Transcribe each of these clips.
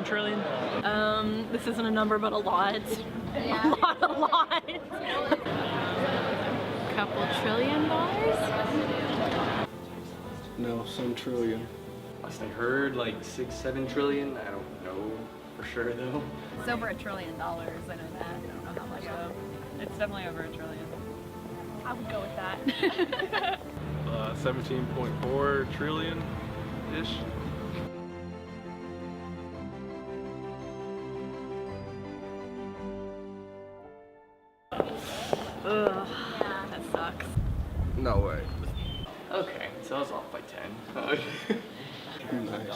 17 trillion? This isn't a number, but a lot. Yeah. A lot. Couple $trillion? No, some trillion. Last I heard, like 6-7 trillion. I don't know for sure though. It's over $1 trillion, I know that. I don't know how much though. It's definitely over $1 trillion. I would go with that. 17.4 trillion-ish. Ugh, that sucks. No way. Okay, so I was off by 10. Nice.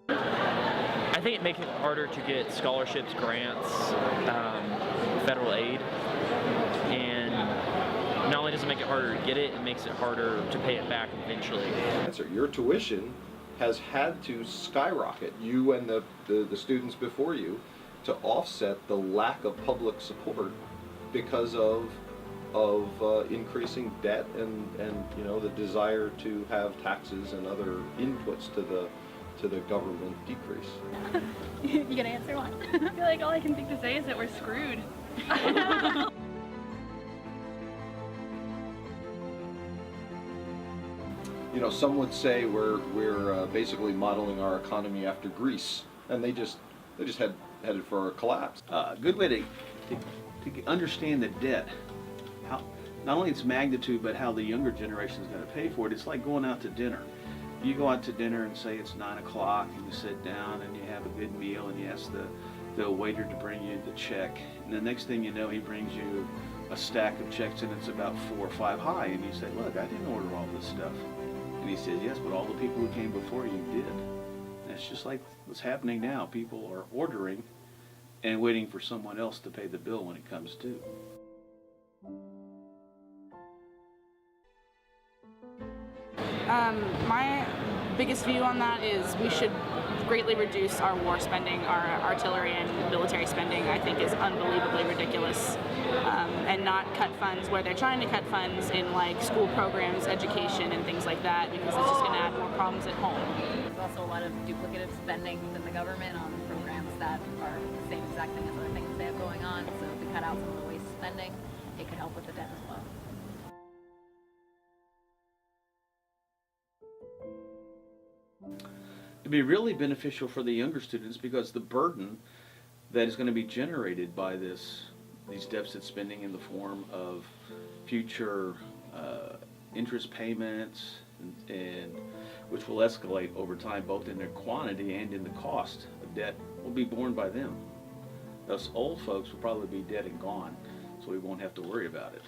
I think it makes it harder to get scholarships, grants, federal aid, and not only does it make it harder to get it, it makes it harder to pay it back eventually. Your tuition has had to skyrocket, you and the students before you, to offset the lack of public support because of increasing debt and you know, the desire to have taxes and other inputs to the government decrease. You gonna answer one? I feel like all I can think to say is that we're screwed. You know, some would say we're basically modeling our economy after Greece, and they just headed for a collapse. A good way to understand the debt, how not only its magnitude, but how the younger generation is going to pay for it. It's like going out to dinner. You go out to dinner and say it's 9 o'clock, and you sit down and you have a good meal, and you ask the waiter to bring you the check, and the next thing you know, he brings you a stack of checks, and it's about 4 or 5 high, and you say, look, I didn't order all this stuff. And he says, yes, but all the people who came before you did. And it's just like what's happening now. People are ordering and waiting for someone else to pay the bill when it comes due. My biggest view on that is we should greatly reduce our war spending. Our artillery and military spending, I think, is unbelievably ridiculous. And not cut funds where they're trying to cut funds in like school programs, education, and things like that, because it's just going to add more problems at home. There's also a lot of duplicative spending within the government on programs that are the same exact thing as other things they have going on. So if we cut out some of the waste spending, it could help with the debt as well. It'd be really beneficial for the younger students because the burden that is going to be generated by these deficit spending in the form of future interest payments and which will escalate over time both in their quantity and in the cost of debt will be borne by them. Those old folks will probably be dead and gone, so we won't have to worry about it.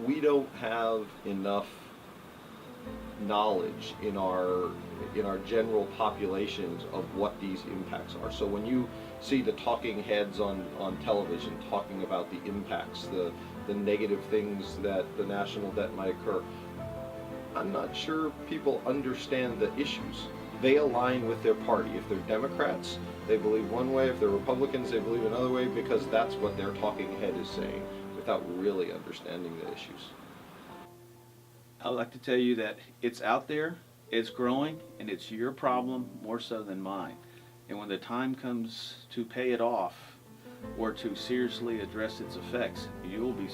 We don't have enough knowledge in our general populations of what these impacts are. So when you see the talking heads on television talking about the impacts, the negative things that the national debt might occur, I'm not sure people understand the issues. They align with their party. If they're Democrats, they believe one way. If they're Republicans, they believe another way, because that's what their talking head is saying without really understanding the issues. I'd like to tell you that it's out there, it's growing, and it's your problem more so than mine. And when the time comes to pay it off or to seriously address its effects, you will be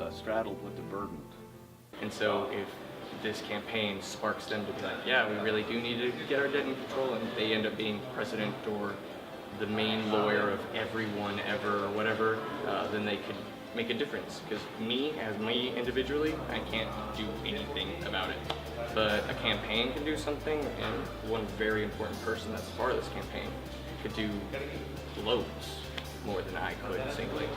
straddled with the burden. And so if this campaign sparks them to be like, yeah, we really do need to get our debt in control, and they end up being president or the main lawyer of everyone ever or whatever, then they could make a difference. Because me individually, I can't do anything about it. But a campaign can do something, and one very important person that's part of this campaign could do loads more than I could singly.